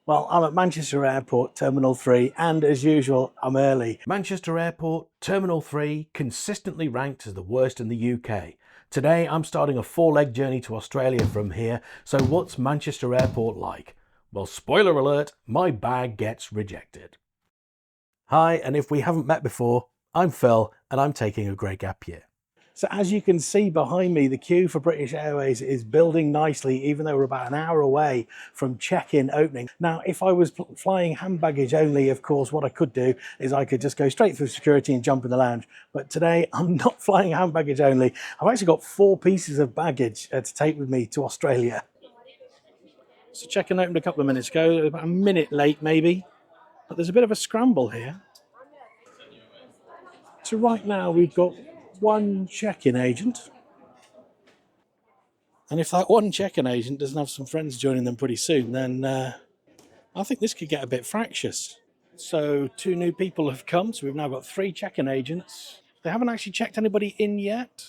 Well, I'm at Manchester Airport, Terminal 3, and as usual, I'm early. Manchester Airport, Terminal 3, consistently ranked as the worst in the UK. Today I'm starting a 4-leg journey to Australia from here, so what's Manchester Airport like? Well, spoiler alert, my bag gets rejected. Hi, and if we haven't met before, I'm Phil, and I'm taking a great gap year. So as you can see behind me, the queue for British Airways is building nicely, even though we're about an hour away from check-in opening. Now, if I was flying hand baggage only, of course, what I could do is I could just go straight through security and jump in the lounge. But today, I'm not flying hand baggage only. I've actually got 4 pieces of baggage to take with me to Australia. So check-in opened a couple of minutes ago, about a minute late maybe. But there's a bit of a scramble here. So right now, we've got one check-in agent. And if that one check-in agent doesn't have some friends joining them pretty soon, then I think this could get a bit fractious. So 2 new people have come, so we've now got 3 check-in agents. They haven't actually checked anybody in yet.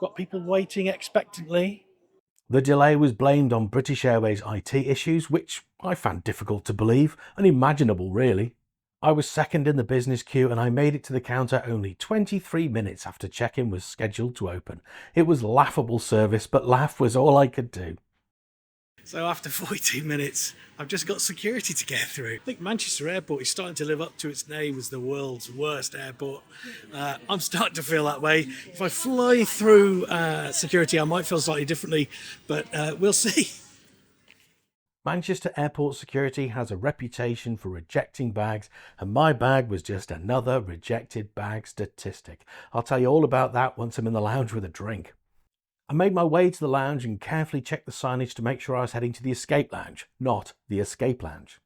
Got people waiting expectantly. The delay was blamed on British Airways IT issues, which I found difficult to believe, unimaginable really. I was second in the business queue and I made it to the counter only 23 minutes after check-in was scheduled to open. It was laughable service, but laugh was all I could do. So after 42 minutes, I've just got security to get through. I think Manchester Airport is starting to live up to its name as the world's worst airport. I'm starting to feel that way. If I fly through security, I might feel slightly differently, but we'll see. Manchester Airport security has a reputation for rejecting bags, and my bag was just another rejected bag statistic. I'll tell you all about that once I'm in the lounge with a drink. I made my way to the lounge and carefully checked the signage to make sure I was heading to the escape lounge, not the escape lounge.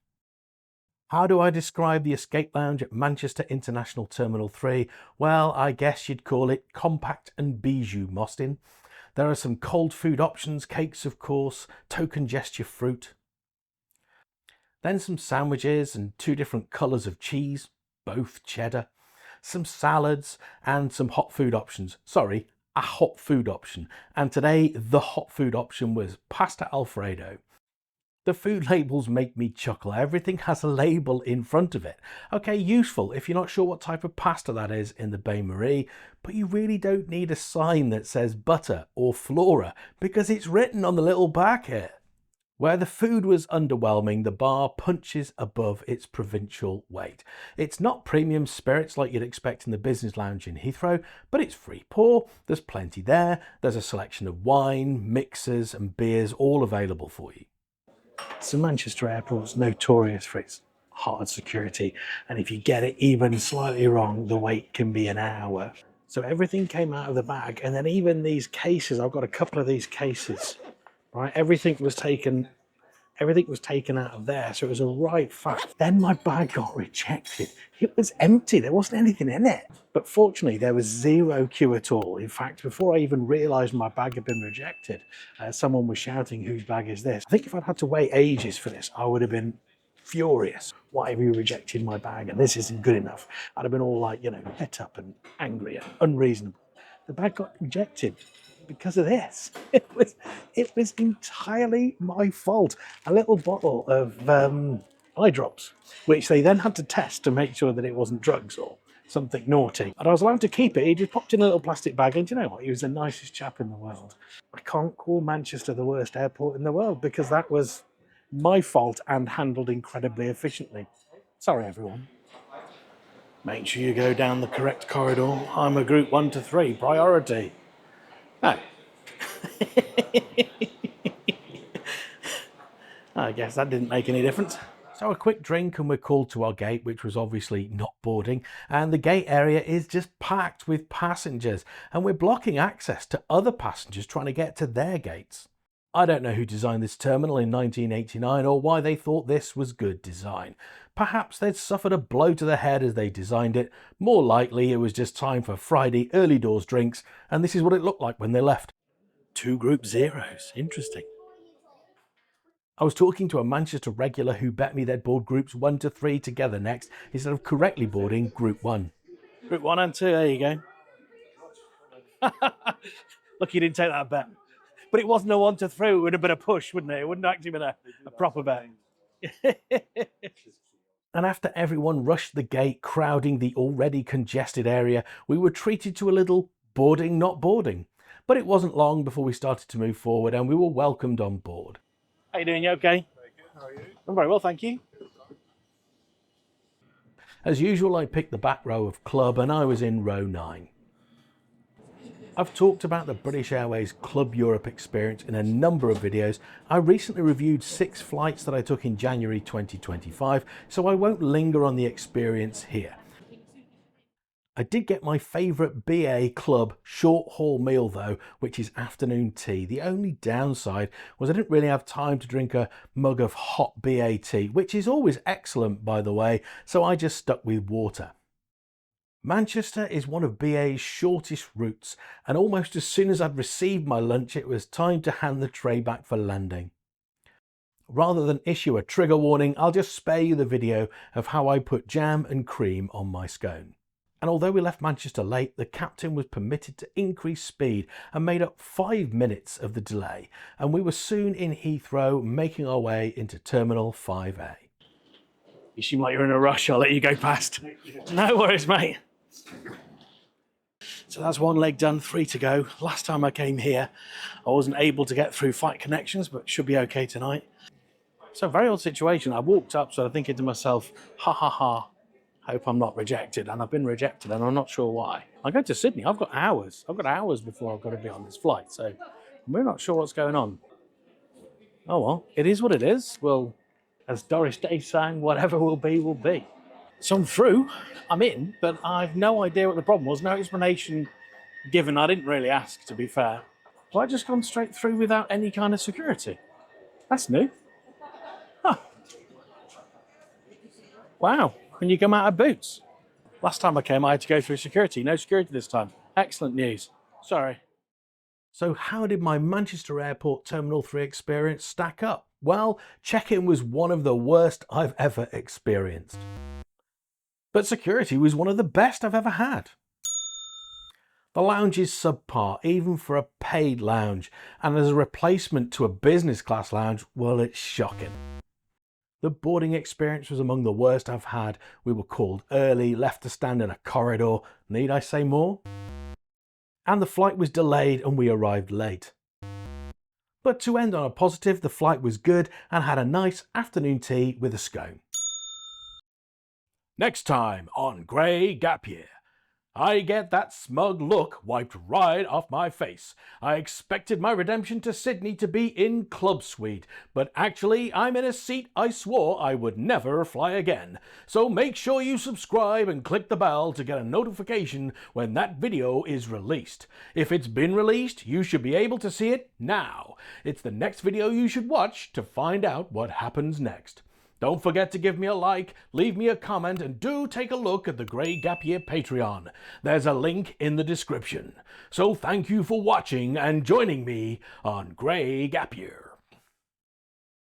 How do I describe the escape lounge at Manchester International Terminal 3? Well, I guess you'd call it compact and Bijou, Mostin. There are some cold food options, cakes of course, token gesture fruit. Then some sandwiches and 2 different colours of cheese, both cheddar. Some salads and some hot food options. Sorry, a hot food option. And today the hot food option was pasta Alfredo. The food labels make me chuckle. Everything has a label in front of it. Okay, useful if you're not sure what type of pasta that is in the bain marie, but you really don't need a sign that says butter or flora because it's written on the little back here. Where the food was underwhelming, the bar punches above its provincial weight. It's not premium spirits like you'd expect in the business lounge in Heathrow, but it's free pour, there's plenty there, there's a selection of wine, mixers and beers all available for you. So Manchester Airport's notorious for its hard security, and if you get it even slightly wrong, the wait can be an hour. So everything came out of the bag, and then even these cases, I've got a couple of these cases, right? Everything was taken out of there, so it was a right fact. Then my bag got rejected. It was empty, there wasn't anything in it. But fortunately, there was 0 queue at all. In fact, before I even realised my bag had been rejected, someone was shouting, "Whose bag is this?" I think if I'd had to wait ages for this, I would have been furious. "Why have you rejected my bag? And this isn't good enough." I'd have been all like, het up and angry and unreasonable. The bag got rejected because of this. It was entirely my fault. A little bottle of eye drops, which they then had to test to make sure that it wasn't drugs or something naughty. And I was allowed to keep it. He just popped in a little plastic bag, and you know what? He was the nicest chap in the world. I can't call Manchester the worst airport in the world because that was my fault and handled incredibly efficiently. Sorry, everyone. Make sure you go down the correct corridor. I'm a group 1 to 3 priority. No. I guess that didn't make any difference. So a quick drink and we're called to our gate, which was obviously not boarding, and the gate area is just packed with passengers and we're blocking access to other passengers trying to get to their gates. I don't know who designed this terminal in 1989 or why they thought this was good design. Perhaps they'd suffered a blow to the head as they designed it. More likely it was just time for Friday early doors drinks, and this is what it looked like when they left. 2 group zeros. Interesting. I was talking to a Manchester regular who bet me they'd board groups 1 to 3 together next instead of correctly boarding group 1. Group 1 and 2, there you go. Look, you didn't take that bet. But it wasn't a 1 to 3, it would have been a push, wouldn't it? It wouldn't have actually been a proper bet. And after everyone rushed the gate, crowding the already congested area, we were treated to a little boarding, not boarding. But it wasn't long before we started to move forward and we were welcomed on board. How you doing? You okay? Very good. How are you? I'm very well, thank you. As usual, I picked the back row of Club and I was in row 9. I've talked about the British Airways Club Europe experience in a number of videos. I recently reviewed 6 flights that I took in January 2025, so I won't linger on the experience here. I did get my favourite BA Club short haul meal though, which is afternoon tea. The only downside was I didn't really have time to drink a mug of hot BA tea, which is always excellent by the way, so I just stuck with water. Manchester is one of BA's shortest routes, and almost as soon as I'd received my lunch it was time to hand the tray back for landing. Rather than issue a trigger warning, I'll just spare you the video of how I put jam and cream on my scone. And although we left Manchester late, the captain was permitted to increase speed and made up 5 minutes of the delay, and we were soon in Heathrow making our way into Terminal 5A. You seem like you're in a rush, I'll let you go past. No worries, mate. So that's one leg done, 3 to go. Last time I came here, I wasn't able to get through flight connections, but should be okay tonight. So very odd situation. I walked up, so I'm thinking to myself, ha ha ha, hope I'm not rejected. And I've been rejected, and I'm not sure why. I go to Sydney, I've got hours. I've got hours before I've got to be on this flight, so we're not sure what's going on. Oh well, it is what it is. Well, as Doris Day sang, whatever will be, will be. So I'm through, I'm in, but I've no idea what the problem was. No explanation given. I didn't really ask, to be fair. Well, I just gone straight through without any kind of security. That's new. Huh. Wow, when you come out of boots. Last time I came, I had to go through security. No security this time. Excellent news. Sorry. So how did my Manchester Airport Terminal 3 experience stack up? Well, check-in was one of the worst I've ever experienced. But security was one of the best I've ever had. The lounge is subpar, even for a paid lounge, and as a replacement to a business class lounge, well, it's shocking. The boarding experience was among the worst I've had. We were called early, left to stand in a corridor. Need I say more? And the flight was delayed and we arrived late. But to end on a positive, the flight was good and had a nice afternoon tea with a scone. Next time on Grey Gap Year. I get that smug look wiped right off my face. I expected my redemption to Sydney to be in Club Suite, but actually I'm in a seat I swore I would never fly again. So make sure you subscribe and click the bell to get a notification when that video is released. If it's been released, you should be able to see it now. It's the next video you should watch to find out what happens next. Don't forget to give me a like, leave me a comment, and do take a look at the Grey Gap Year Patreon. There's a link in the description. So thank you for watching and joining me on Grey Gap Year.